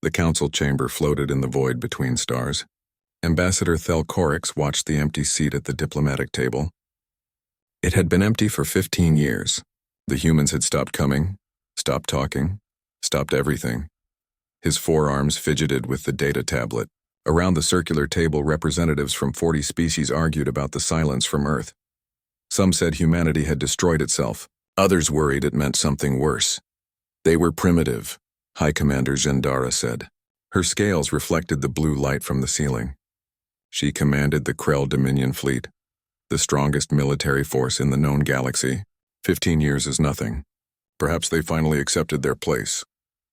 The council chamber floated in the void between stars. Ambassador Thelcorix watched the empty seat at the diplomatic table. It had been empty for 15 years. The humans had stopped coming, stopped talking, stopped everything. His forearms fidgeted with the data tablet. Around the circular table, representatives from 40 species argued about the silence from Earth. Some said humanity had destroyed itself. Others worried it meant something worse. They were primitive, High Commander Jendara said. Her scales reflected the blue light from the ceiling. She commanded the Krell Dominion Fleet, the strongest military force in the known galaxy. 15 years is nothing. Perhaps they finally accepted their place.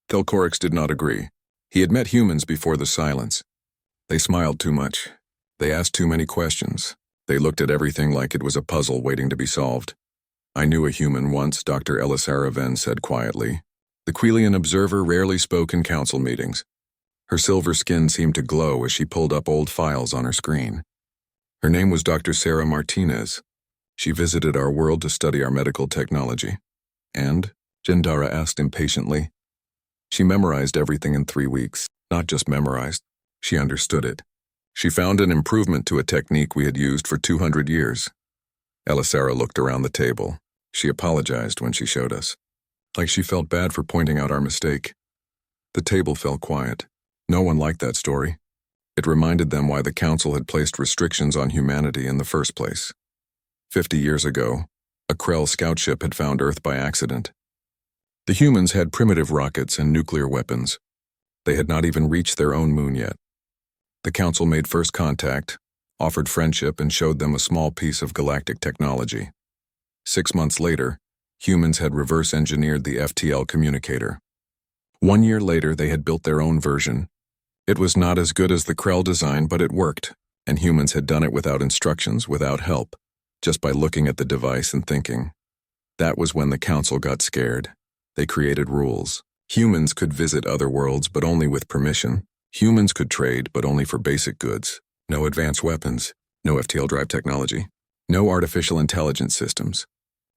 Thelcorix did not agree. He had met humans before the silence. They smiled too much. They asked too many questions. They looked at everything like it was a puzzle waiting to be solved. I knew a human once, Dr. Elisara Venn said quietly. The Quelian observer rarely spoke in council meetings. Her silver skin seemed to glow as she pulled up old files on her screen. Her name was Dr. Sarah Martinez. She visited our world to study our medical technology. And? Jendara asked impatiently. She memorized everything in 3 weeks. Not just memorized. She understood it. She found an improvement to a technique we had used for 200 years. Elisara looked around the table. She apologized when she showed us, like she felt bad for pointing out our mistake. The table fell quiet. No one liked that story. It reminded them why the council had placed restrictions on humanity in the first place. 50 years ago, a Krell scout ship had found Earth by accident. The humans had primitive rockets and nuclear weapons. They had not even reached their own moon yet. The council made first contact, offered friendship, and showed them a small piece of galactic technology. 6 months later, humans had reverse-engineered the FTL communicator. 1 year later, they had built their own version. It was not as good as the Krell design, but it worked, and humans had done it without instructions, without help, just by looking at the device and thinking. That was when the council got scared. They created rules. Humans could visit other worlds, but only with permission. Humans could trade, but only for basic goods. No advanced weapons, no FTL drive technology, no artificial intelligence systems.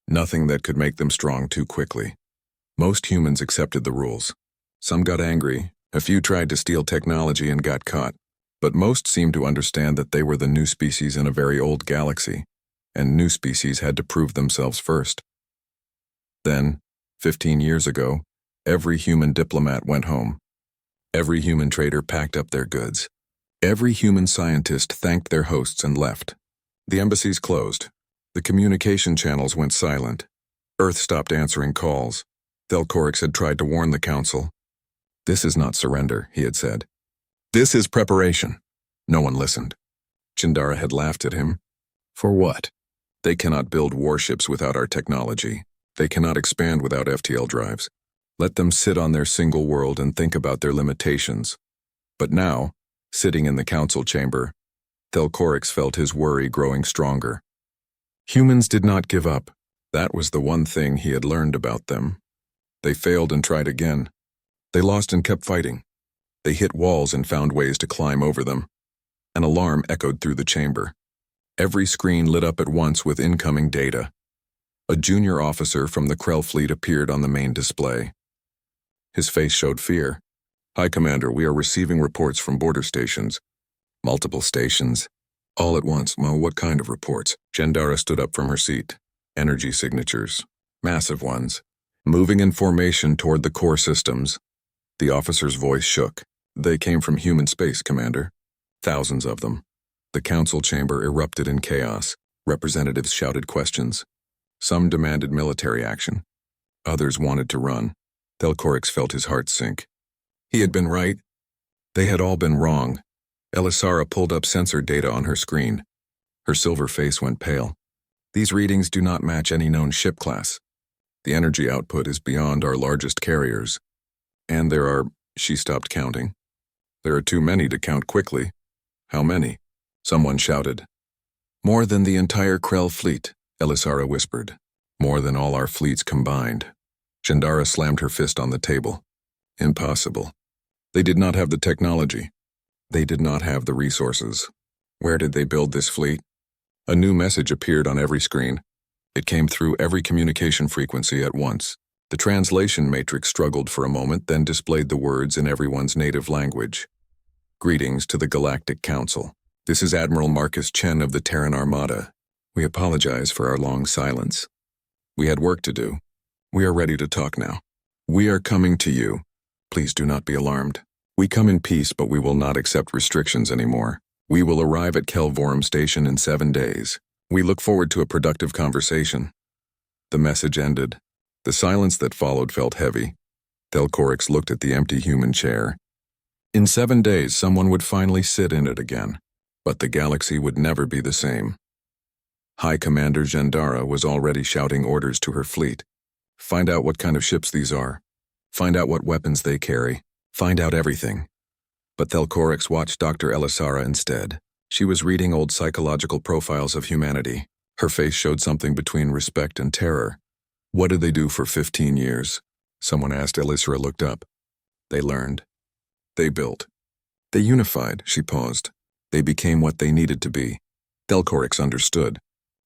Nothing that could make them strong too quickly. Most humans accepted the rules. Some got angry, a few tried to steal technology and got caught, but most seemed to understand that they were the new species in a very old galaxy, and new species had to prove themselves first. Then, 15 years ago, every human diplomat went home. Every human trader packed up their goods. Every human scientist thanked their hosts and left. The embassies closed. The communication channels went silent. Earth stopped answering calls. Thelcorix had tried to warn the council. This is not surrender, he had said. This is preparation. No one listened. Jendara had laughed at him. For what? They cannot build warships without our technology. They cannot expand without FTL drives. Let them sit on their single world and think about their limitations. But now, sitting in the council chamber, Thelcorix felt his worry growing stronger. Humans did not give up. That was the one thing he had learned about them. They failed and tried again. They lost and kept fighting. They hit walls and found ways to climb over them. An alarm echoed through the chamber. Every screen lit up at once with incoming data. A junior officer from the Krell fleet appeared on the main display. His face showed fear. High Commander, we are receiving reports from border stations. Multiple stations. All at once. Well, what kind of reports? Jendara stood up from her seat. Energy signatures. Massive ones. Moving in formation toward the core systems. The officer's voice shook. They came from human space, Commander. Thousands of them. The council chamber erupted in chaos. Representatives shouted questions. Some demanded military action. Others wanted to run. Thelcorix felt his heart sink. He had been right. They had all been wrong. Elisara pulled up sensor data on her screen. Her silver face went pale. These readings do not match any known ship class. The energy output is beyond our largest carriers. And there are... She stopped counting. There are too many to count quickly. How many? Someone shouted. More than the entire Krell fleet, Elisara whispered. More than all our fleets combined. Jendara slammed her fist on the table. Impossible. They did not have the technology. They did not have the resources. Where did they build this fleet? A new message appeared on every screen. It came through every communication frequency at once. The translation matrix struggled for a moment, then displayed the words in everyone's native language. Greetings to the Galactic Council. This is Admiral Marcus Chen of the Terran Armada. We apologize for our long silence. We had work to do. We are ready to talk now. We are coming to you. Please do not be alarmed. We come in peace, but we will not accept restrictions anymore. We will arrive at Kelvorum Station in 7 days. We look forward to a productive conversation. The message ended. The silence that followed felt heavy. Thelcorix looked at the empty human chair. In 7 days, someone would finally sit in it again. But the galaxy would never be the same. High Commander Jendara was already shouting orders to her fleet. Find out what kind of ships these are. Find out what weapons they carry. Find out everything. But Thelcorix watched Dr. Elisara instead. She was reading old psychological profiles of humanity. Her face showed something between respect and terror. What did they do for 15 years? Someone asked. Elisara looked up. They learned. They built. They unified. She paused. They became what they needed to be. Thelcorix understood.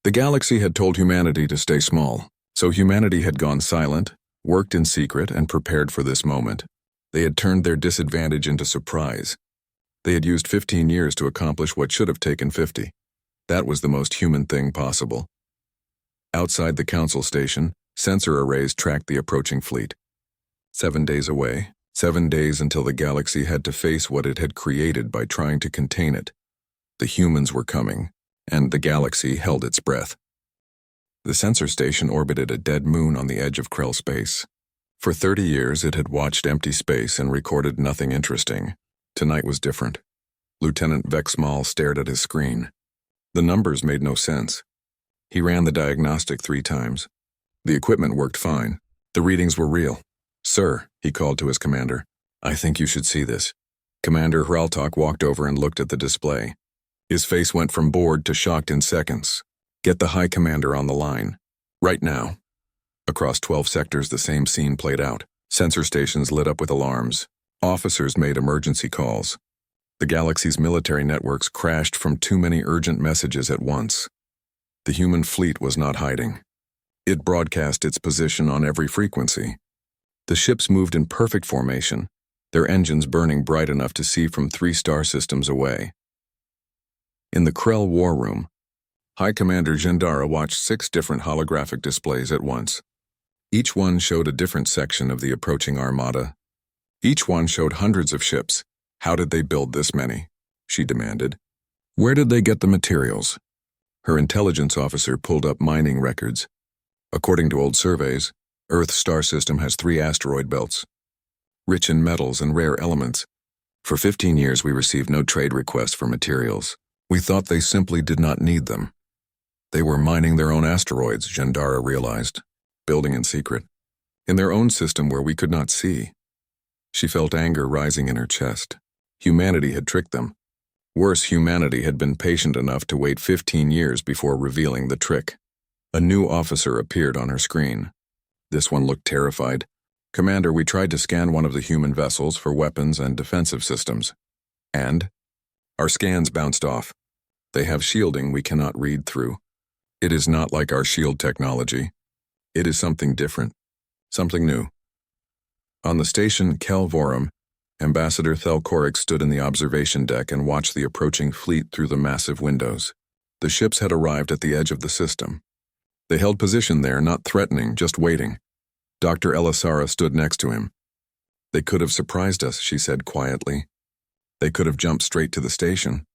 The galaxy had told humanity to stay small, so humanity had gone silent, worked in secret, and prepared for this moment. They had turned their disadvantage into surprise. They had used 15 years to accomplish what should have taken 50. That was the most human thing possible. Outside the council station, sensor arrays tracked the approaching fleet. 7 days away, 7 days until the galaxy had to face what it had created by trying to contain it. The humans were coming, and the galaxy held its breath. The sensor station orbited a dead moon on the edge of Krell space. For 30 years, it had watched empty space and recorded nothing interesting. Tonight was different. Lieutenant Vexmal stared at his screen. The numbers made no sense. He ran the diagnostic 3 times. The equipment worked fine. The readings were real. Sir, he called to his commander, I think you should see this. Commander Hraltok walked over and looked at the display. His face went from bored to shocked in seconds. Get the High Commander on the line. Right now. Across 12 sectors, the same scene played out. Sensor stations lit up with alarms. Officers made emergency calls. The galaxy's military networks crashed from too many urgent messages at once. The human fleet was not hiding. It broadcast its position on every frequency. The ships moved in perfect formation, their engines burning bright enough to see from 3 star systems away. In the Krell War Room, High Commander Jendara watched 6 different holographic displays at once. Each one showed a different section of the approaching armada. Each one showed hundreds of ships. How did they build this many? She demanded. Where did they get the materials? Her intelligence officer pulled up mining records. According to old surveys, Earth's star system has 3 asteroid belts, rich in metals and rare elements. For 15 years, we received no trade requests for materials. We thought they simply did not need them. They were mining their own asteroids, Jendara realized, building in secret, in their own system where we could not see. She felt anger rising in her chest. Humanity had tricked them. Worse, humanity had been patient enough to wait 15 years before revealing the trick. A new officer appeared on her screen. This one looked terrified. Commander, we tried to scan one of the human vessels for weapons and defensive systems. And? Our scans bounced off. They have shielding we cannot read through. It is not like our shield technology. It is something different. Something new. On the station Kelvorum, Ambassador Thelcorix stood in the observation deck and watched the approaching fleet through the massive windows. The ships had arrived at the edge of the system. They held position there, not threatening, just waiting. Dr. Elisara stood next to him. They could have surprised us, she said quietly. They could have jumped straight to the station.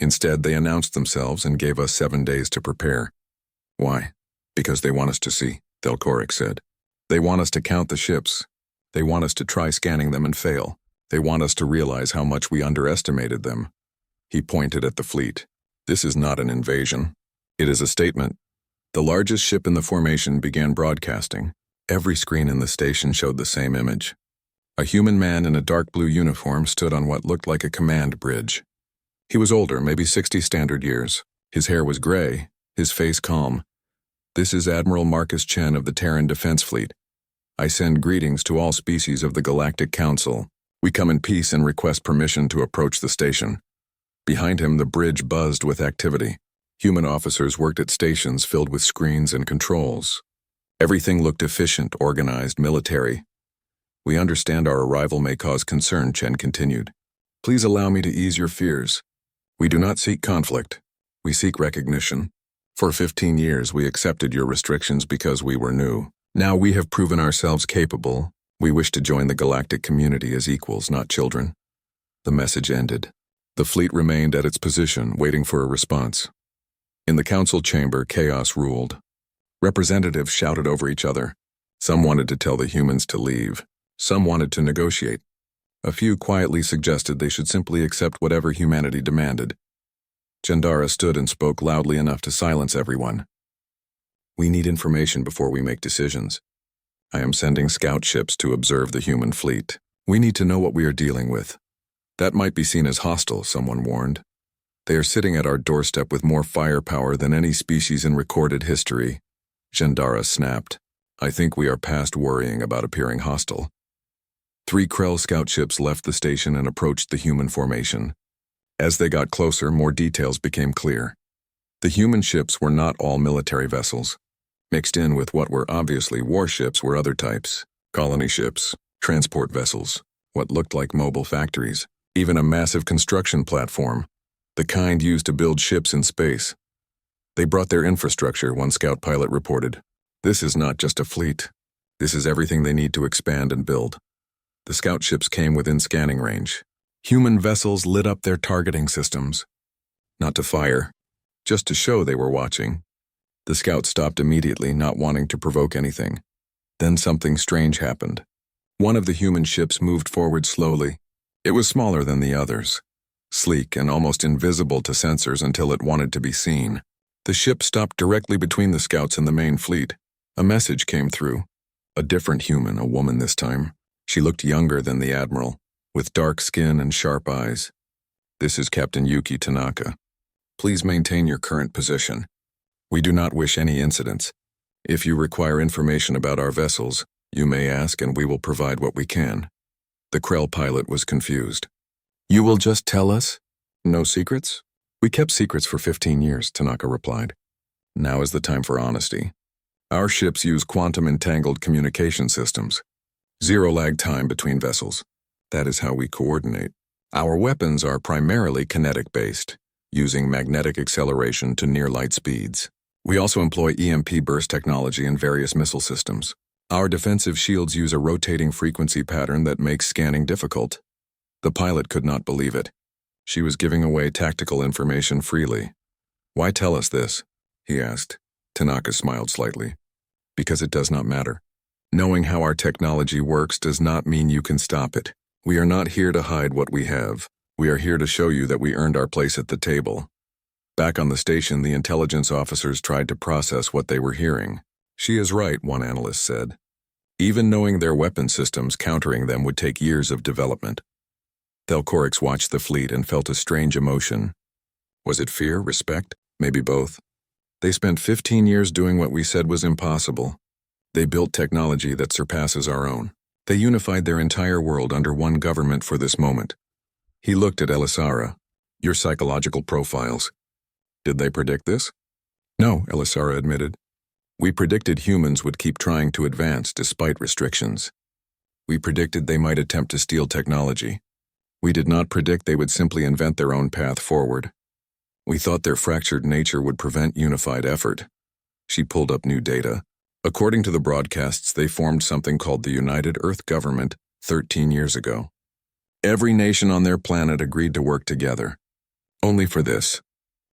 Instead, they announced themselves and gave us 7 days to prepare. Why? Because they want us to see, Thelcorix said. They want us to count the ships. They want us to try scanning them and fail. They want us to realize how much we underestimated them. He pointed at the fleet. This is not an invasion. It is a statement. The largest ship in the formation began broadcasting. Every screen in the station showed the same image. A human man in a dark blue uniform stood on what looked like a command bridge. He was older, maybe 60 standard years. His hair was gray, his face calm. This is Admiral Marcus Chen of the Terran Defense Fleet. I send greetings to all species of the Galactic Council. We come in peace and request permission to approach the station. Behind him, the bridge buzzed with activity. Human officers worked at stations filled with screens and controls. Everything looked efficient, organized, military. We understand our arrival may cause concern, Chen continued. Please allow me to ease your fears. We do not seek conflict. We seek recognition. For 15 years, we accepted your restrictions because we were new. Now we have proven ourselves capable. We wish to join the galactic community as equals, not children. The message ended. The fleet remained at its position, waiting for a response. In the council chamber, chaos ruled. Representatives shouted over each other. Some wanted to tell the humans to leave. Some wanted to negotiate. A few quietly suggested they should simply accept whatever humanity demanded. Jandara stood and spoke loudly enough to silence everyone. We need information before we make decisions. I am sending scout ships to observe the human fleet. We need to know what we are dealing with. That might be seen as hostile, someone warned. They are sitting at our doorstep with more firepower than any species in recorded history. Jandara snapped. I think we are past worrying about appearing hostile. 3 Krell scout ships left the station and approached the human formation. As they got closer, more details became clear. The human ships were not all military vessels. Mixed in with what were obviously warships were other types: colony ships, transport vessels, what looked like mobile factories, even a massive construction platform, the kind used to build ships in space. They brought their infrastructure, one scout pilot reported. This is not just a fleet. This is everything they need to expand and build. The scout ships came within scanning range. Human vessels lit up their targeting systems. Not to fire, just to show they were watching. The scouts stopped immediately, not wanting to provoke anything. Then something strange happened. One of the human ships moved forward slowly. It was smaller than the others, sleek and almost invisible to sensors until it wanted to be seen. The ship stopped directly between the scouts and the main fleet. A message came through. A different human, a woman this time. She looked younger than the admiral, with dark skin and sharp eyes. This is Captain Yuki Tanaka. Please maintain your current position. We do not wish any incidents. If you require information about our vessels, you may ask and we will provide what we can. The Krell pilot was confused. You will just tell us? No secrets? We kept secrets for 15 years, Tanaka replied. Now is the time for honesty. Our ships use quantum-entangled communication systems. 0 lag time between vessels. That is how we coordinate. Our weapons are primarily kinetic-based, using magnetic acceleration to near-light speeds. We also employ EMP burst technology in various missile systems. Our defensive shields use a rotating frequency pattern that makes scanning difficult. The pilot could not believe it. She was giving away tactical information freely. Why tell us this? He asked. Tanaka smiled slightly. Because it does not matter. Knowing how our technology works does not mean you can stop it. We are not here to hide what we have. We are here to show you that we earned our place at the table. Back on the station, the intelligence officers tried to process what they were hearing. She is right, one analyst said. Even knowing their weapon systems, countering them would take years of development. Thelcorix watched the fleet and felt a strange emotion. Was it fear, respect? Maybe both. They spent 15 years doing what we said was impossible. They built technology that surpasses our own. They unified their entire world under one government for this moment. He looked at Elisara. Your psychological profiles. Did they predict this? No, Elisara admitted. We predicted humans would keep trying to advance despite restrictions. We predicted they might attempt to steal technology. We did not predict they would simply invent their own path forward. We thought their fractured nature would prevent unified effort. She pulled up new data. According to the broadcasts, they formed something called the United Earth Government 13 years ago. Every nation on their planet agreed to work together. Only for this.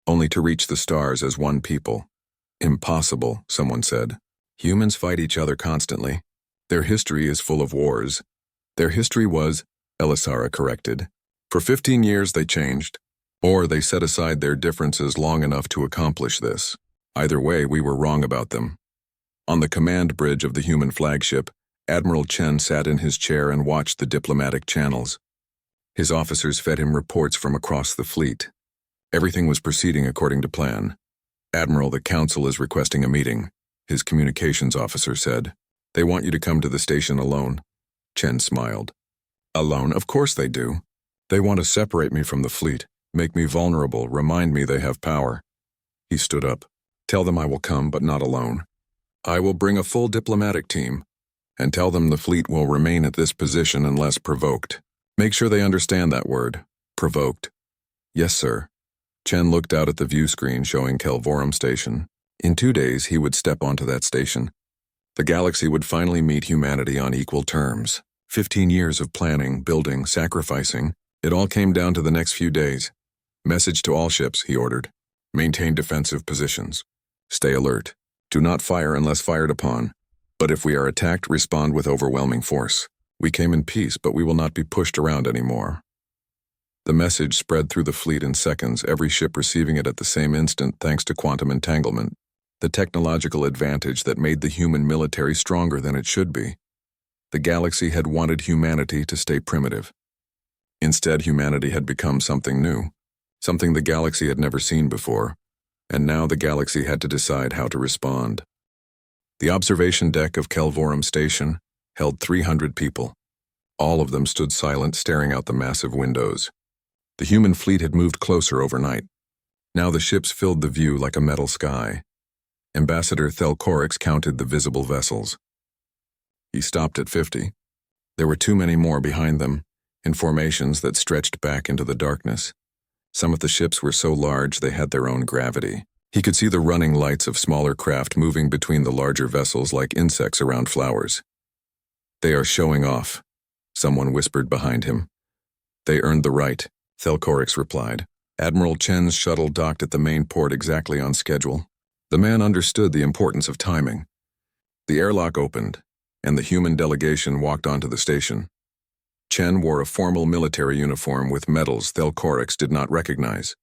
Only to reach the stars as one people. Impossible, someone said. Humans fight each other constantly. Their history is full of wars. Their history was, Elisara corrected. For 15 years they changed. Or they set aside their differences long enough to accomplish this. Either way, we were wrong about them. On the command bridge of the human flagship, Admiral Chen sat in his chair and watched the diplomatic channels. His officers fed him reports from across the fleet. Everything was proceeding according to plan. Admiral, the Council is requesting a meeting, his communications officer said. They want you to come to the station alone. Chen smiled. Alone? Of course they do. They want to separate me from the fleet, make me vulnerable, remind me they have power. He stood up. Tell them I will come, but not alone. I will bring a full diplomatic team and tell them the fleet will remain at this position unless provoked. Make sure they understand that word, provoked. Yes, sir. Chen looked out at the view screen showing Kelvorum Station. In 2 days, he would step onto that station. The galaxy would finally meet humanity on equal terms. 15 years of planning, building, sacrificing. It all came down to the next few days. Message to all ships, he ordered. Maintain defensive positions. Stay alert. Do not fire unless fired upon. But if we are attacked, respond with overwhelming force. We came in peace, but we will not be pushed around anymore. The message spread through the fleet in seconds, every ship receiving it at the same instant thanks to quantum entanglement, the technological advantage that made the human military stronger than it should be. The galaxy had wanted humanity to stay primitive. Instead, humanity had become something new, something the galaxy had never seen before, and now the galaxy had to decide how to respond. The observation deck of Kelvorum Station held 300 people. All of them stood silent, staring out the massive windows. The human fleet had moved closer overnight. Now the ships filled the view like a metal sky. Ambassador Thelcorix counted the visible vessels. He stopped at 50. There were too many more behind them, in formations that stretched back into the darkness. Some of the ships were so large they had their own gravity. He could see the running lights of smaller craft moving between the larger vessels like insects around flowers. They are showing off, someone whispered behind him. They earned the right, Thelcorix replied. Admiral Chen's shuttle docked at the main port exactly on schedule. The man understood the importance of timing. The airlock opened, and the human delegation walked onto the station. Chen wore a formal military uniform with medals Thelcorix did not recognize.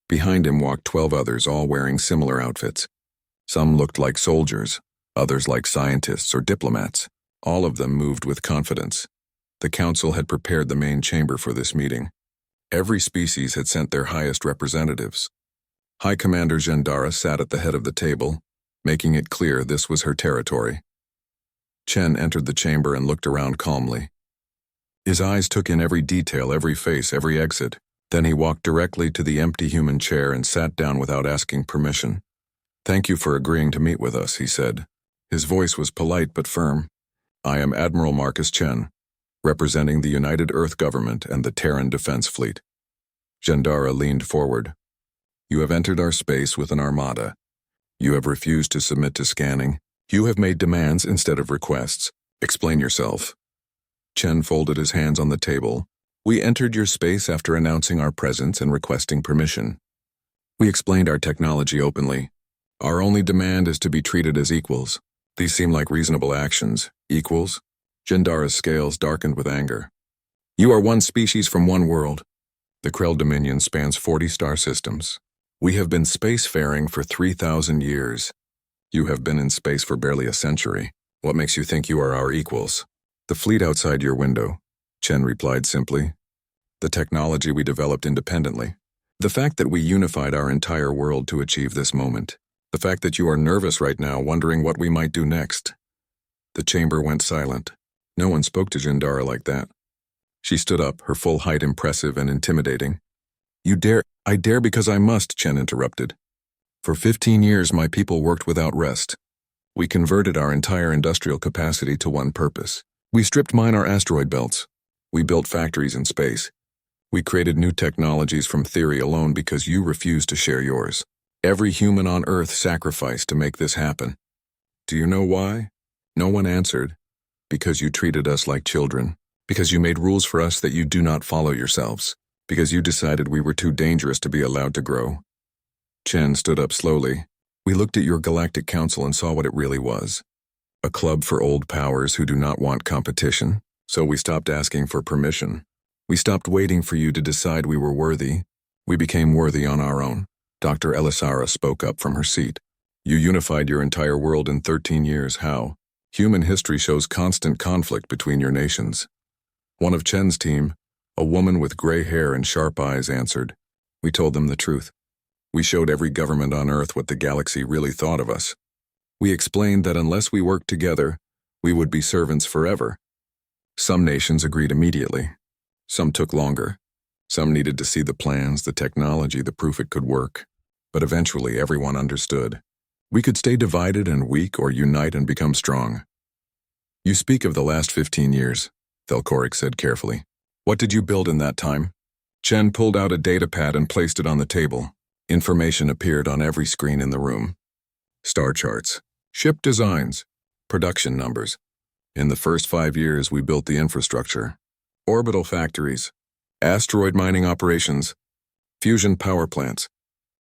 Behind him walked 12 others, all wearing similar outfits. Some looked like soldiers, others like scientists or diplomats. All of them moved with confidence. The council had prepared the main chamber for this meeting. Every species had sent their highest representatives. High Commander Gendara sat at the head of the table, making it clear this was her territory. Chen entered the chamber and looked around calmly. His eyes took in every detail, every face, every exit. Then he walked directly to the empty human chair and sat down without asking permission. Thank you for agreeing to meet with us, he said. His voice was polite but firm. I am Admiral Marcus Chen, representing the United Earth Government and the Terran Defense Fleet. Gendara leaned forward. You have entered our space with an armada. You have refused to submit to scanning. You have made demands instead of requests. Explain yourself. Chen folded his hands on the table. We entered your space after announcing our presence and requesting permission. We explained our technology openly. Our only demand is to be treated as equals. These seem like reasonable actions. Equals? Gendara's scales darkened with anger. You are one species from one world. The Krell Dominion spans 40 star systems. We have been spacefaring for 3,000 years. You have been in space for barely a century. What makes you think you are our equals? The fleet outside your window, Chen replied simply. The technology we developed independently. The fact that we unified our entire world to achieve this moment. The fact that you are nervous right now, wondering what we might do next. The chamber went silent. No one spoke to Gendara like that. She stood up, her full height impressive and intimidating. You dare? I dare because I must, Chen interrupted. For 15 years my people worked without rest. We converted our entire industrial capacity to one purpose. We stripped mine our asteroid belts. We built factories in space. We created new technologies from theory alone because you refused to share yours. Every human on Earth sacrificed to make this happen. Do you know why? No one answered. Because you treated us like children. Because you made rules for us that you do not follow yourselves. Because you decided we were too dangerous to be allowed to grow. Chen stood up slowly. We looked at your Galactic Council and saw what it really was. A club for old powers who do not want competition. So we stopped asking for permission. We stopped waiting for you to decide we were worthy. We became worthy on our own. Dr. Elisara spoke up from her seat. You unified your entire world in 13 years. How? Human history shows constant conflict between your nations. One of Chen's team, a woman with gray hair and sharp eyes, answered. We told them the truth. We showed every government on Earth what the galaxy really thought of us. We explained that unless we worked together, we would be servants forever. Some nations agreed immediately. Some took longer. Some needed to see the plans, the technology, the proof it could work. But eventually everyone understood. We could stay divided and weak or unite and become strong. You speak of the last 15 years, Thelkoric said carefully. What did you build in that time? Chen pulled out a datapad and placed it on the table. Information appeared on every screen in the room. Star charts, ship designs, production numbers. In the first 5 years, we built the infrastructure. Orbital factories, asteroid mining operations, fusion power plants.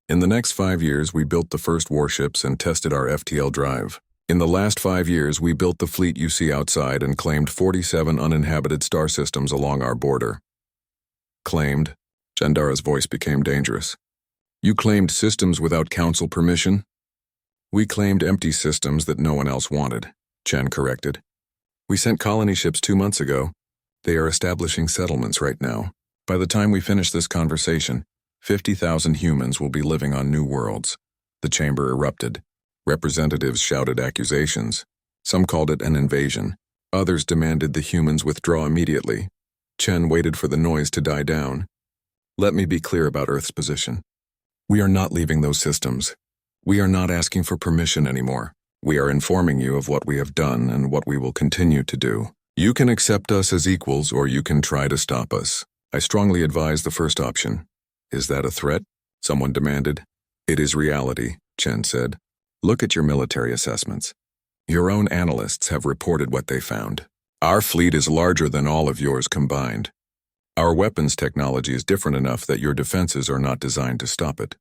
In the next 5 years, we built the first warships and tested our FTL drive. In the last 5 years, we built the fleet you see outside and claimed 47 uninhabited star systems along our border. Claimed? Jandara's voice became dangerous. You claimed systems without council permission? We claimed empty systems that no one else wanted, Chen corrected. We sent colony ships 2 months ago. They are establishing settlements right now. By the time we finish this conversation, 50,000 humans will be living on new worlds. The chamber erupted. Representatives shouted accusations. Some called it an invasion. Others demanded the humans withdraw immediately. Chen waited for the noise to die down. Let me be clear about Earth's position. We are not leaving those systems. We are not asking for permission anymore. We are informing you of what we have done and what we will continue to do. You can accept us as equals or you can try to stop us. I strongly advise the first option. Is that a threat? Someone demanded. It is reality, Chen said. Look at your military assessments. Your own analysts have reported what they found. Our fleet is larger than all of yours combined. Our weapons technology is different enough that your defenses are not designed to stop it.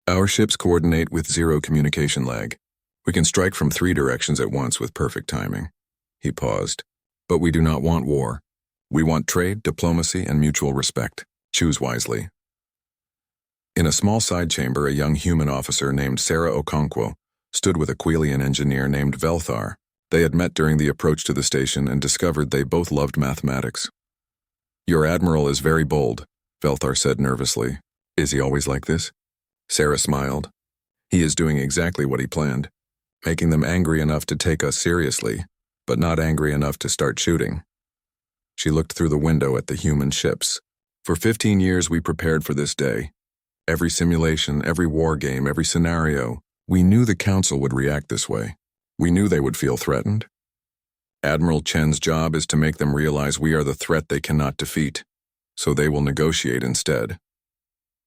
Our ships coordinate with zero communication lag. We can strike from 3 directions at once with perfect timing. He paused. But we do not want war. We want trade, diplomacy, and mutual respect. Choose wisely. In a small side chamber, a young human officer named Sarah Okonkwo stood with a Quelian engineer named Velthar. They had met during the approach to the station and discovered they both loved mathematics. Your admiral is very bold, Velthar said nervously. Is he always like this? Sarah smiled. He is doing exactly what he planned, making them angry enough to take us seriously, but not angry enough to start shooting. She looked through the window at the human ships. For 15 years we prepared for this day. Every simulation, every war game, every scenario, we knew the Council would react this way. We knew they would feel threatened. Admiral Chen's job is to make them realize we are the threat they cannot defeat, so they will negotiate instead.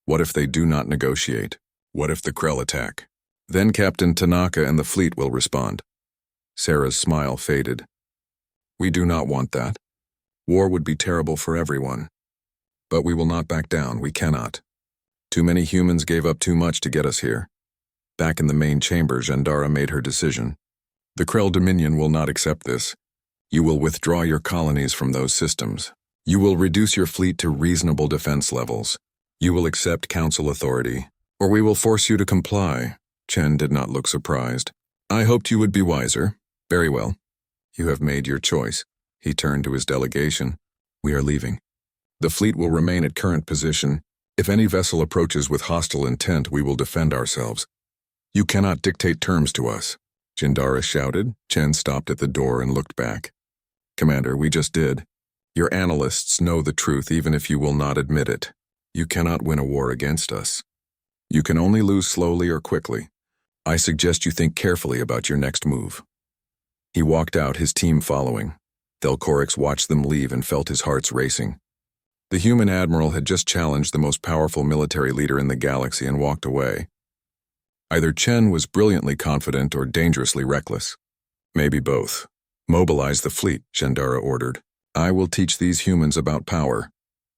What if they do not negotiate? What if the Krell attack? Then Captain Tanaka and the fleet will respond. Sarah's smile faded. We do not want that. War would be terrible for everyone. But we will not back down, we cannot. Too many humans gave up too much to get us here. Back in the main chamber, Jandara made her decision. The Krell Dominion will not accept this. You will withdraw your colonies from those systems. You will reduce your fleet to reasonable defense levels. You will accept council authority, or we will force you to comply. Chen did not look surprised. I hoped you would be wiser. Very well. You have made your choice. He turned to his delegation. We are leaving. The fleet will remain at current position. If any vessel approaches with hostile intent, we will defend ourselves. You cannot dictate terms to us. Jandara shouted. Chen stopped at the door and looked back. Commander, we just did. Your analysts know the truth even if you will not admit it. You cannot win a war against us. You can only lose slowly or quickly. I suggest you think carefully about your next move. He walked out, his team following. Thelkoric watched them leave and felt his heart racing. The human admiral had just challenged the most powerful military leader in the galaxy and walked away. Either Chen was brilliantly confident or dangerously reckless. Maybe both. Mobilize the fleet, Jandara ordered. I will teach these humans about power.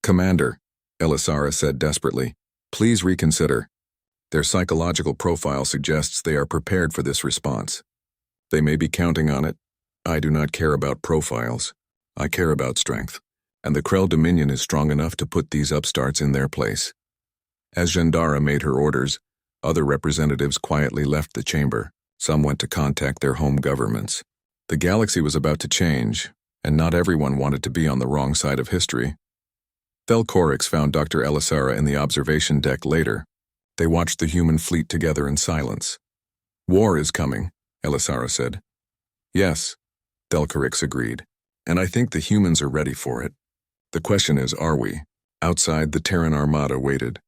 Commander, Elisara said desperately, please reconsider. Their psychological profile suggests they are prepared for this response. They may be counting on it. I do not care about profiles. I care about strength. And the Krell Dominion is strong enough to put these upstarts in their place. As Jandara made her orders, other representatives quietly left the chamber. Some went to contact their home governments. The galaxy was about to change, and not everyone wanted to be on the wrong side of history. Thelkoric found Dr. Elisara in the observation deck later. They watched the human fleet together in silence. War is coming, Elisara said. Yes, Thelkoric agreed, and I think the humans are ready for it. The question is, are we? Outside, the Terran Armada waited.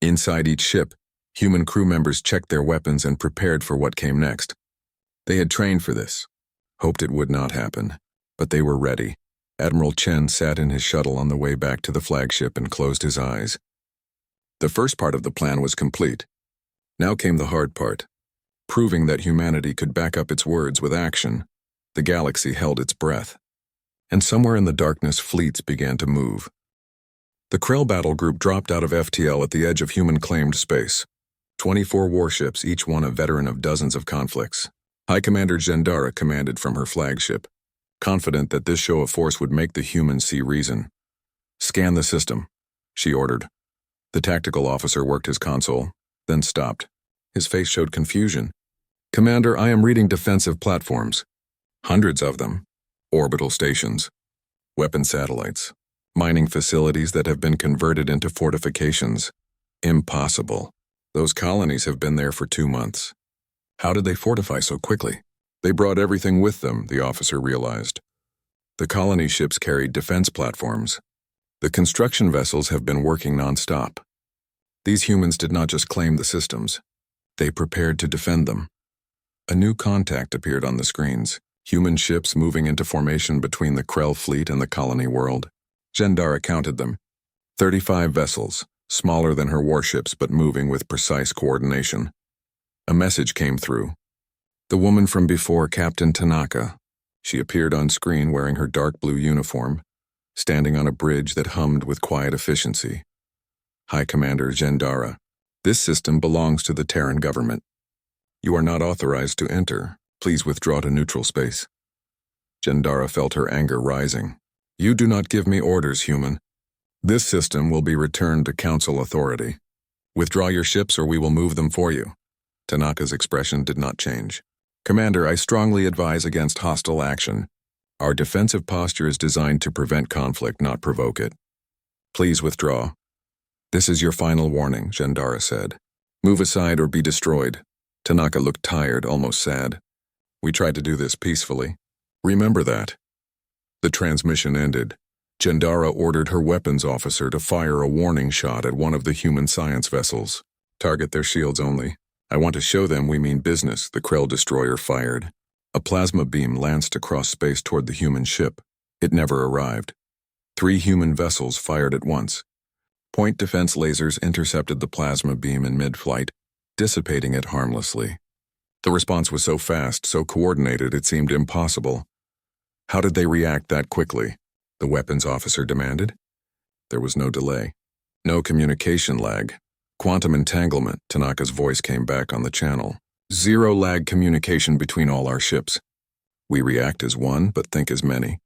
Inside each ship, Human crew members checked their weapons and prepared for what came next. They had trained for this, hoped it would not happen, but they were ready. Admiral Chen sat in his shuttle on the way back to the flagship and closed his eyes. The first part of the plan was complete. Now came the hard part. Proving that humanity could back up its words with action, the galaxy held its breath. And somewhere in the darkness, fleets began to move. The Krell battle group dropped out of FTL at the edge of human-claimed space. 24 warships, each one a veteran of dozens of conflicts. High Commander Jendara commanded from her flagship, confident that this show of force would make the humans see reason. "Scan the system," she ordered. The tactical officer worked his console, then stopped. His face showed confusion. "Commander, I am reading defensive platforms. Hundreds of them. Orbital stations. Weapon satellites. Mining facilities that have been converted into fortifications. Impossible. Those colonies have been there for 2 months. How did they fortify so quickly?" "They brought everything with them," the officer realized. "The colony ships carried defense platforms. The construction vessels have been working non-stop. These humans did not just claim the systems. They prepared to defend them." A new contact appeared on the screens. Human ships moving into formation between the Krell fleet and the colony world. Jendara counted them. 35 vessels, smaller than her warships but moving with precise coordination. A message came through. The woman from before, Captain Tanaka. She appeared on screen wearing her dark blue uniform, standing on a bridge that hummed with quiet efficiency. "High Commander Jendara, this system belongs to the Terran government. You are not authorized to enter. Please withdraw to neutral space." Jendara felt her anger rising. "You do not give me orders, human. This system will be returned to Council authority. Withdraw your ships or we will move them for you." Tanaka's expression did not change. "Commander, I strongly advise against hostile action. Our defensive posture is designed to prevent conflict, not provoke it. Please withdraw." "This is your final warning," Jendara said. "Move aside or be destroyed." Tanaka looked tired, almost sad. "We tried to do this peacefully. Remember that." The transmission ended. Jendara ordered her weapons officer to fire a warning shot at one of the human science vessels. "Target their shields only. I want to show them we mean business," the Krell destroyer fired. A plasma beam lanced across space toward the human ship. It never arrived. 3 human vessels fired at once. Point defense lasers intercepted the plasma beam in mid-flight, dissipating it harmlessly. The response was so fast, so coordinated, it seemed impossible. "How did they react that quickly?" the weapons officer demanded. There was no delay. No communication lag. "Quantum entanglement," Tanaka's voice came back on the channel. "Zero lag communication between all our ships. We react as one, but think as many.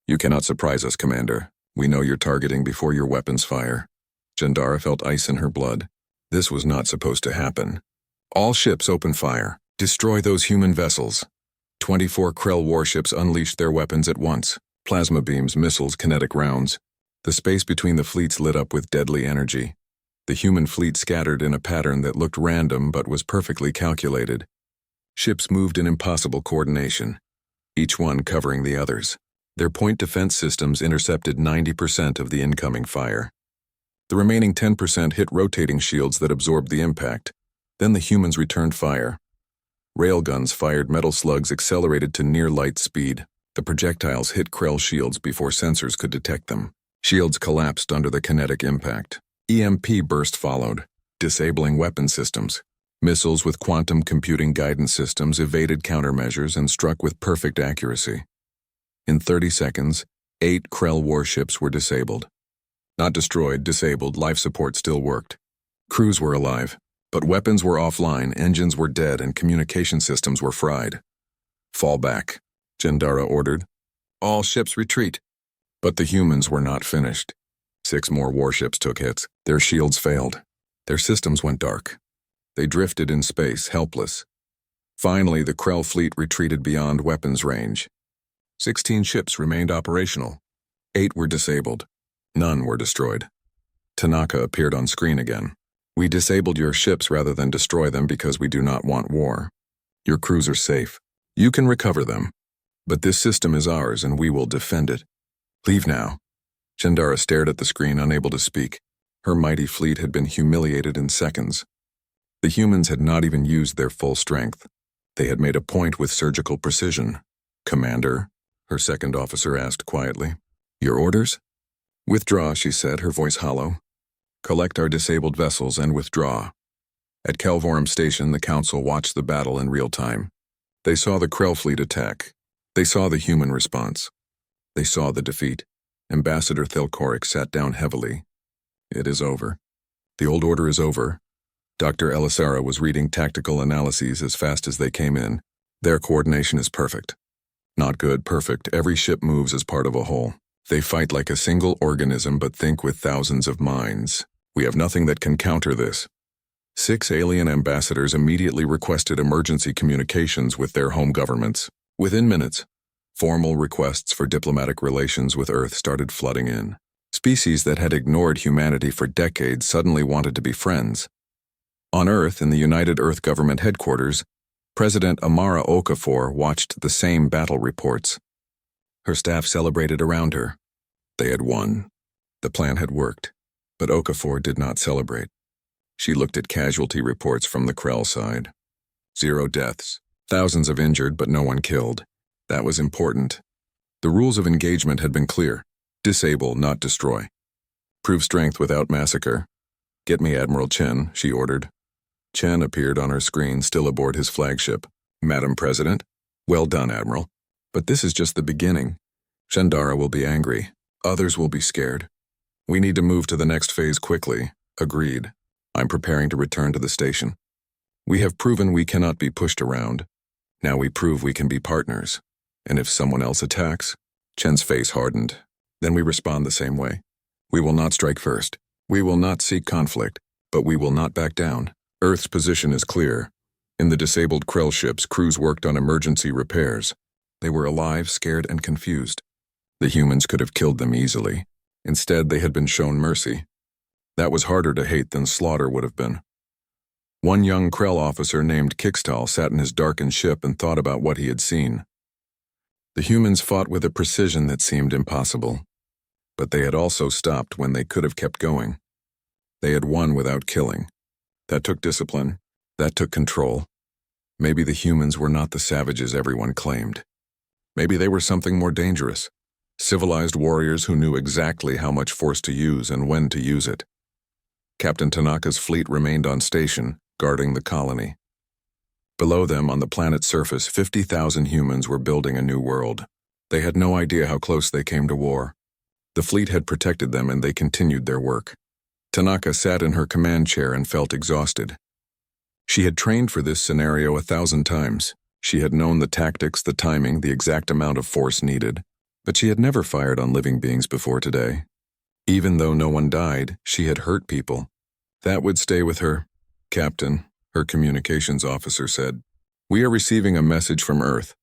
You cannot surprise us, Commander. We know you're targeting before your weapons fire." Jendara felt ice in her blood. This was not supposed to happen. "All ships open fire. Destroy those human vessels." 24 Krell warships unleashed their weapons at once. Plasma beams, missiles, kinetic rounds. The space between the fleets lit up with deadly energy. The human fleet scattered in a pattern that looked random but was perfectly calculated. Ships moved in impossible coordination, each one covering the others. Their point defense systems intercepted 90% of the incoming fire. The remaining 10% hit rotating shields that absorbed the impact. Then the humans returned fire. Railguns fired metal slugs accelerated to near light speed. The projectiles hit Krell shields before sensors could detect them. Shields collapsed under the kinetic impact. EMP burst followed, disabling weapon systems. Missiles with quantum computing guidance systems evaded countermeasures and struck with perfect accuracy. In 30 seconds, 8 Krell warships were disabled. Not destroyed, disabled, life support still worked. Crews were alive, but weapons were offline, engines were dead, and communication systems were fried. "Fall back," Jendara ordered. "All ships retreat." But the humans were not finished. 6 more warships took hits. Their shields failed. Their systems went dark. They drifted in space, helpless. Finally, the Krell fleet retreated beyond weapons range. 16 ships remained operational. 8 were disabled. None were destroyed. Tanaka appeared on screen again. "We disabled your ships rather than destroy them because we do not want war. Your crews are safe. You can recover them. But this system is ours and we will defend it. Leave now." Jendara stared at the screen, unable to speak. Her mighty fleet had been humiliated in seconds. The humans had not even used their full strength. They had made a point with surgical precision. "Commander," her second officer asked quietly. "Your orders?" "Withdraw," she said, her voice hollow. "Collect our disabled vessels and withdraw." At Calvorum Station, the Council watched the battle in real time. They saw the Krell fleet attack. They saw the human response. They saw the defeat. Ambassador Thelkoric sat down heavily. "It is over. The old order is over." Dr. Elisara was reading tactical analyses as fast as they came in. "Their coordination is perfect. Not good, perfect. Every ship moves as part of a whole. They fight like a single organism but think with thousands of minds. We have nothing that can counter this." 6 alien ambassadors immediately requested emergency communications with their home governments. Within minutes, formal requests for diplomatic relations with Earth started flooding in. Species that had ignored humanity for decades suddenly wanted to be friends. On Earth, in the United Earth Government headquarters, President Amara Okafor watched the same battle reports. Her staff celebrated around her. They had won. The plan had worked, but Okafor did not celebrate. She looked at casualty reports from the Krell side. 0 deaths, thousands of injured but no one killed. That was important. The rules of engagement had been clear. Disable, not destroy. Prove strength without massacre. "Get me Admiral Chen," she ordered. Chen appeared on her screen, still aboard his flagship. "Madam President?" "Well done, Admiral. But this is just the beginning. Shandara will be angry. Others will be scared. We need to move to the next phase quickly." "Agreed. I'm preparing to return to the station. We have proven we cannot be pushed around. Now we prove we can be partners. And if someone else attacks," Chen's face hardened, "then we respond the same way. We will not strike first. We will not seek conflict, but we will not back down. Earth's position is clear. In the disabled Krell ships, crews worked on emergency repairs. They were alive, scared, and confused. The humans could have killed them easily. Instead, they had been shown mercy. That was harder to hate than slaughter would have been." One young Krell officer named Kixtal sat in his darkened ship and thought about what he had seen. The humans fought with a precision that seemed impossible. But they had also stopped when they could have kept going. They had won without killing. That took discipline. That took control. Maybe the humans were not the savages everyone claimed. Maybe they were something more dangerous. Civilized warriors who knew exactly how much force to use and when to use it. Captain Tanaka's fleet remained on station, guarding the colony. Below them, on the planet's surface, 50,000 humans were building a new world. They had no idea how close they came to war. The fleet had protected them and they continued their work. Tanaka sat in her command chair and felt exhausted. She had trained for this scenario 1,000 times. She had known the tactics, the timing, the exact amount of force needed. But she had never fired on living beings before today. Even though no one died, she had hurt people. That would stay with her. "Captain," her communications officer said, "we are receiving a message from Earth.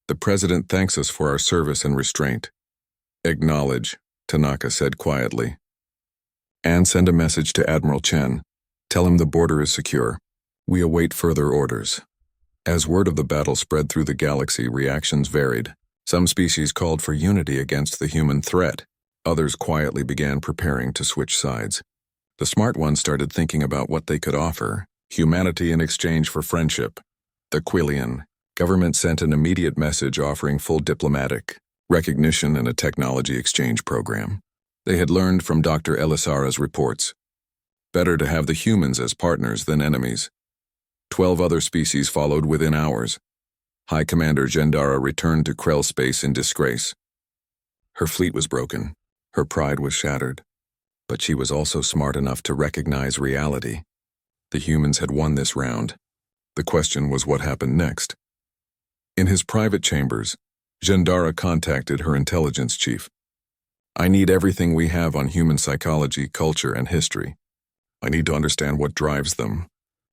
The President thanks us for our service and restraint." "Acknowledge," Tanaka said quietly. "And send a message to Admiral Chen. Tell him the border is secure. We await further orders." As word of the battle spread through the galaxy, reactions varied. Some species called for unity against the human threat. Others quietly began preparing to switch sides. The smart ones started thinking about what they could offer, humanity in exchange for friendship. The Quillian government sent an immediate message offering full diplomatic recognition and a technology exchange program. They had learned from Dr. Elisara's reports. Better to have the humans as partners than enemies. 12 other species followed within hours. High Commander Jendara returned to Krell space in disgrace. Her fleet was broken. Her pride was shattered. But she was also smart enough to recognize reality. The humans had won this round. The question was what happened next. In his private chambers, Jendara contacted her intelligence chief. "I need everything we have on human psychology, culture, and history. I need to understand what drives them.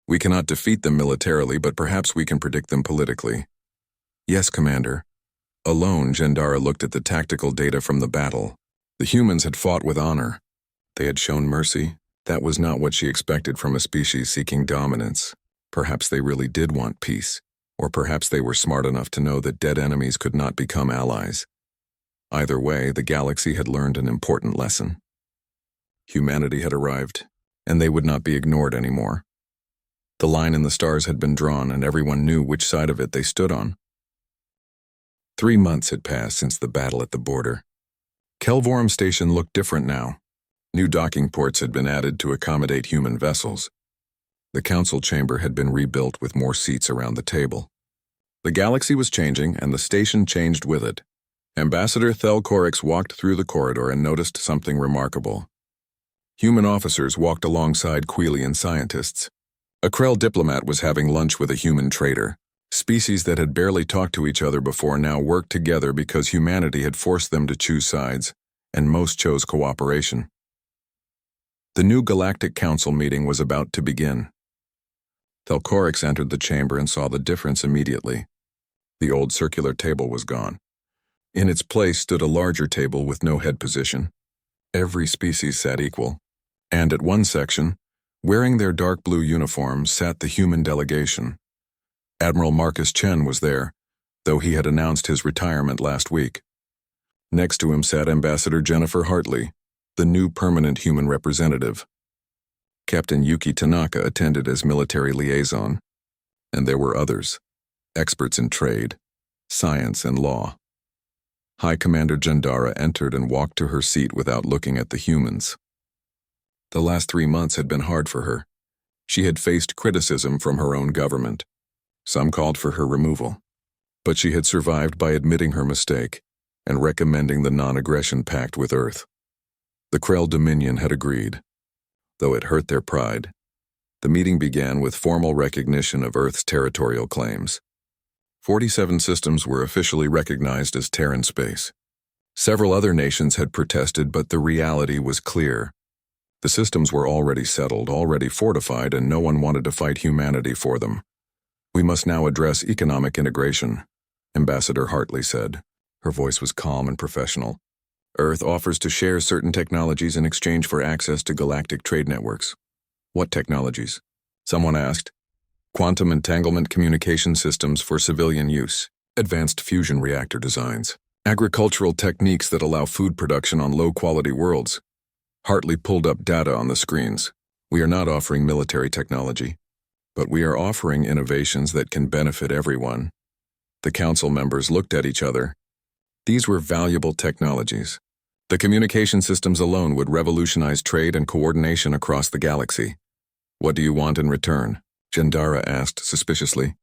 We cannot defeat them militarily, but perhaps we can predict them politically." "Yes, Commander." Alone, Jendara looked at the tactical data from the battle. The humans had fought with honor. They had shown mercy. That was not what she expected from a species seeking dominance. Perhaps they really did want peace, or perhaps they were smart enough to know that dead enemies could not become allies. Either way, the galaxy had learned an important lesson. Humanity had arrived, and they would not be ignored anymore. The line in the stars had been drawn, and everyone knew which side of it they stood on. 3 months had passed since the battle at the border. Kelvorum Station looked different now. New docking ports had been added to accommodate human vessels. The council chamber had been rebuilt with more seats around the table. The galaxy was changing, and the station changed with it. Ambassador Thelcorix walked through the corridor and noticed something remarkable. Human officers walked alongside Quelian scientists. A Krell diplomat was having lunch with a human trader. Species that had barely talked to each other before now worked together because humanity had forced them to choose sides, and most chose cooperation. The new Galactic Council meeting was about to begin. Thelcorix entered the chamber and saw the difference immediately. The old circular table was gone. In its place stood a larger table with no head position. Every species sat equal. And at one section, wearing their dark blue uniforms, sat the human delegation. Admiral Marcus Chen was there, though he had announced his retirement last week. Next to him sat Ambassador Jennifer Hartley, the new permanent human representative. Captain Yuki Tanaka attended as military liaison, and there were others, experts in trade, science, and law. High Commander Jandara entered and walked to her seat without looking at the humans. The last 3 months had been hard for her. She had faced criticism from her own government. Some called for her removal, but she had survived by admitting her mistake and recommending the non-aggression pact with Earth. The Krell Dominion had agreed, though it hurt their pride. The meeting began with formal recognition of Earth's territorial claims. 47 systems were officially recognized as Terran space. Several other nations had protested, but the reality was clear. The systems were already settled, already fortified, and no one wanted to fight humanity for them. "We must now address economic integration," Ambassador Hartley said. Her voice was calm and professional. "Earth offers to share certain technologies in exchange for access to galactic trade networks." "What technologies?" someone asked. "Quantum entanglement communication systems for civilian use, advanced fusion reactor designs, agricultural techniques that allow food production on low-quality worlds." Hartley pulled up data on the screens. "We are not offering military technology, but we are offering innovations that can benefit everyone." The council members looked at each other. These were valuable technologies. The communication systems alone would revolutionize trade and coordination across the galaxy. "What do you want in return?" Jandara asked suspiciously.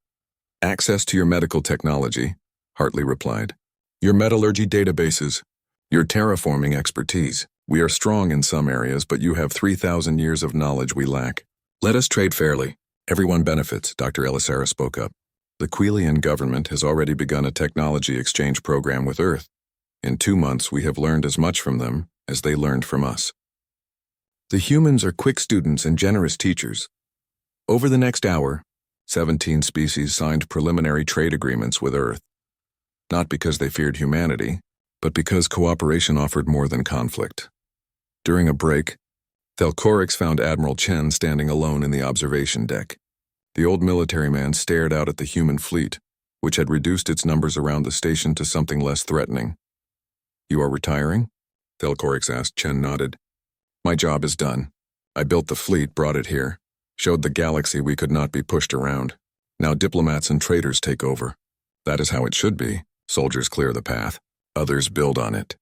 "Access to your medical technology," Hartley replied. "Your metallurgy databases, your terraforming expertise. We are strong in some areas, but you have 3,000 years of knowledge we lack. Let us trade fairly. Everyone benefits," Dr. Elisara spoke up. "The Quelian government has already begun a technology exchange program with Earth. In 2 months, we have learned as much from them as they learned from us. The humans are quick students and generous teachers. Over the next hour, 17 species signed preliminary trade agreements with Earth. Not because they feared humanity, but because cooperation offered more than conflict." During a break, Thelcorix found Admiral Chen standing alone in the observation deck. The old military man stared out at the human fleet, which had reduced its numbers around the station to something less threatening. "You are retiring?" Thelcorix asked. Chen nodded. "My job is done. I built the fleet, brought it here, showed the galaxy we could not be pushed around. Now diplomats and traders take over. That is how it should be. Soldiers clear the path. Others build on it.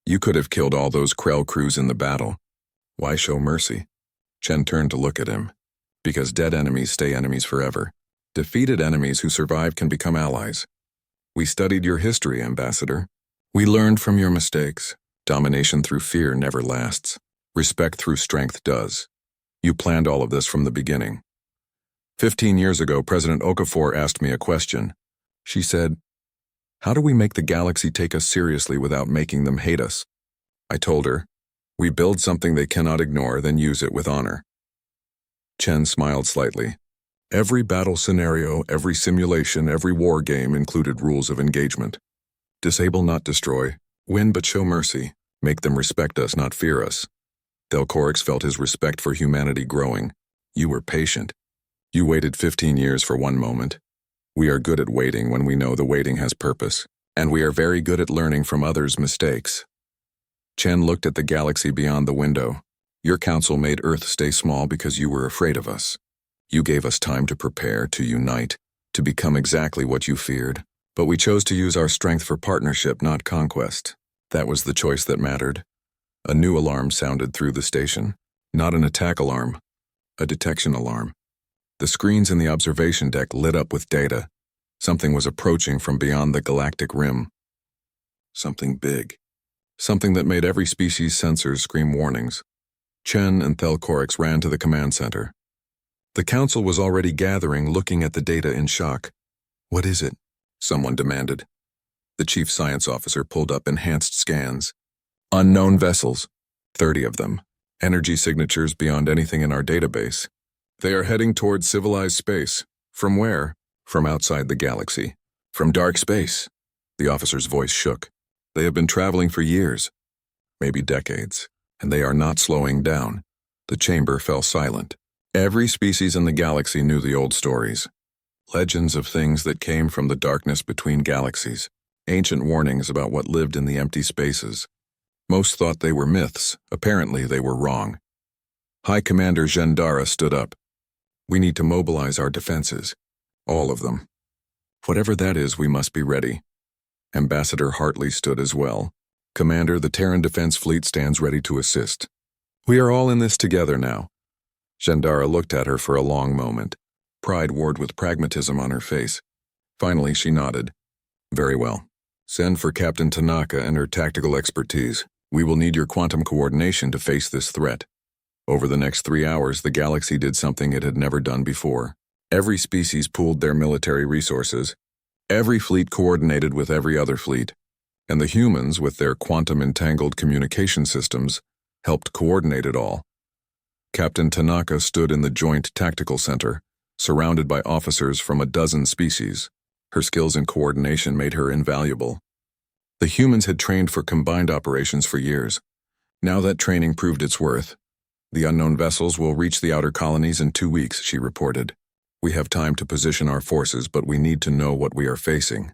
You could have killed all those Krell crews in the battle. Why show mercy?" Chen turned to look at him. "Because dead enemies stay enemies forever. Defeated enemies who survive can become allies. We studied your history, Ambassador. We learned from your mistakes. Domination through fear never lasts. Respect through strength does. You planned all of this from the beginning. 15 years ago, President Okafor asked me a question. She said, 'How do we make the galaxy take us seriously without making them hate us?' I told her, 'We build something they cannot ignore, then use it with honor.'" Chen smiled slightly. Every battle scenario, every simulation, every war game included rules of engagement. Disable, not destroy. Win, but show mercy. Make them respect us, not fear us. Thelcorix felt his respect for humanity growing. You were patient. You waited 15 years for one moment. We are good at waiting when we know the waiting has purpose, and we are very good at learning from others' mistakes. Chen looked at the galaxy beyond the window. Your council made Earth stay small because you were afraid of us. You gave us time to prepare, to unite, to become exactly what you feared. But we chose to use our strength for partnership, not conquest. That was the choice that mattered. A new alarm sounded through the station. Not an attack alarm, a detection alarm. The screens in the observation deck lit up with data. Something was approaching from beyond the galactic rim. Something big. Something that made every species' sensors scream warnings. Chen and Thelcorix ran to the command center. The council was already gathering, looking at the data in shock. "What is it?" someone demanded. The chief science officer pulled up enhanced scans. "Unknown vessels. 30 of them. Energy signatures beyond anything in our database. They are heading towards civilized space. From where? From outside the galaxy. From dark space." The officer's voice shook. "They have been traveling for years, maybe decades, and they are not slowing down." The chamber fell silent. Every species in the galaxy knew the old stories. Legends of things that came from the darkness between galaxies. Ancient warnings about what lived in the empty spaces. Most thought they were myths. Apparently, they were wrong. High Commander Gendara stood up. "We need to mobilize our defenses. All of them. Whatever that is, we must be ready." Ambassador Hartley stood as well. "Commander, the Terran Defense Fleet stands ready to assist. We are all in this together now." Gendara looked at her for a long moment. Pride warred with pragmatism on her face. Finally, she nodded. "Very well. Send for Captain Tanaka and her tactical expertise. We will need your quantum coordination to face this threat." Over the next 3 hours, the galaxy did something it had never done before. Every species pooled their military resources. Every fleet coordinated with every other fleet. And the humans, with their quantum-entangled communication systems, helped coordinate it all. Captain Tanaka stood in the Joint Tactical Center, surrounded by officers from a dozen species. Her skills in coordination made her invaluable. The humans had trained for combined operations for years. Now that training proved its worth. "The unknown vessels will reach the outer colonies in 2 weeks," she reported. "We have time to position our forces, but we need to know what we are facing."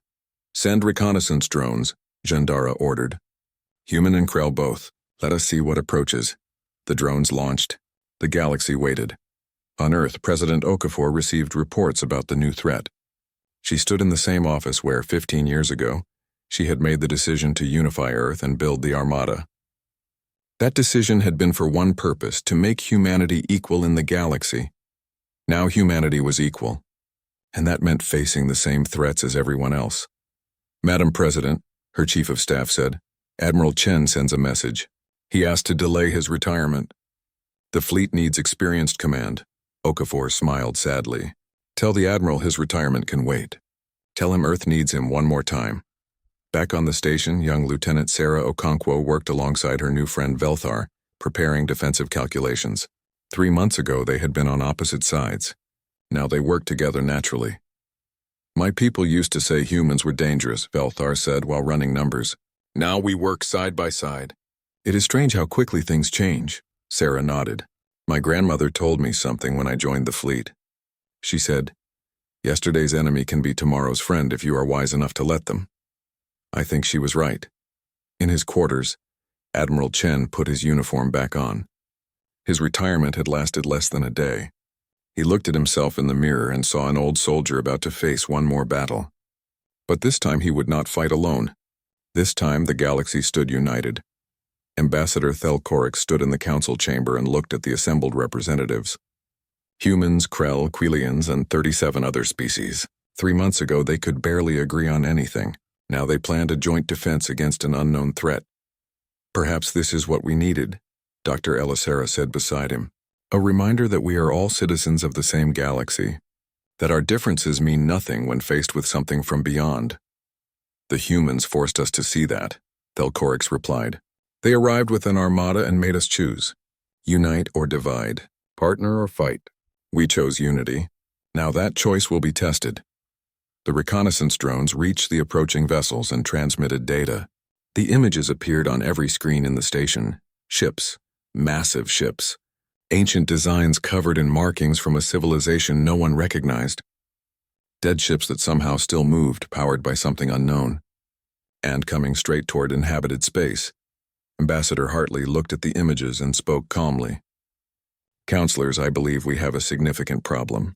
"Send reconnaissance drones," Gendara ordered. "Human and Krell both. Let us see what approaches." The drones launched. The galaxy waited. On Earth, President Okafor received reports about the new threat. She stood in the same office where, 15 years ago, she had made the decision to unify Earth and build the Armada. That decision had been for one purpose: to make humanity equal in the galaxy. Now humanity was equal, and that meant facing the same threats as everyone else. "Madam President," her chief of staff said, "Admiral Chen sends a message. He asked to delay his retirement. The fleet needs experienced command." Okafor smiled sadly. "Tell the Admiral his retirement can wait. Tell him Earth needs him one more time." Back on the station, young Lieutenant Sarah Okonkwo worked alongside her new friend Velthar, preparing defensive calculations. 3 months ago, they had been on opposite sides. Now they worked together naturally. "My people used to say humans were dangerous," Velthar said while running numbers. "Now we work side by side." "It is strange how quickly things change," Sarah nodded. "My grandmother told me something when I joined the fleet. She said, 'Yesterday's enemy can be tomorrow's friend if you are wise enough to let them.' I think she was right." In his quarters, Admiral Chen put his uniform back on. His retirement had lasted less than a day. He looked at himself in the mirror and saw an old soldier about to face one more battle. But this time he would not fight alone. This time the galaxy stood united. Ambassador Thelcorix stood in the council chamber and looked at the assembled representatives. Humans, Krell, Quilians, and 37 other species. 3 months ago they could barely agree on anything. Now they planned a joint defense against an unknown threat. "Perhaps this is what we needed," Dr. Elisera said beside him. "A reminder that we are all citizens of the same galaxy, that our differences mean nothing when faced with something from beyond." "The humans forced us to see that," Thelcorix replied. "They arrived with an armada and made us choose. Unite or divide, partner or fight. We chose unity. Now that choice will be tested." The reconnaissance drones reached the approaching vessels and transmitted data. The images appeared on every screen in the station. Ships, massive ships. Ancient designs covered in markings from a civilization no one recognized. Dead ships that somehow still moved, powered by something unknown. And coming straight toward inhabited space. Ambassador Hartley looked at the images and spoke calmly. Counselors, I believe we have a significant problem.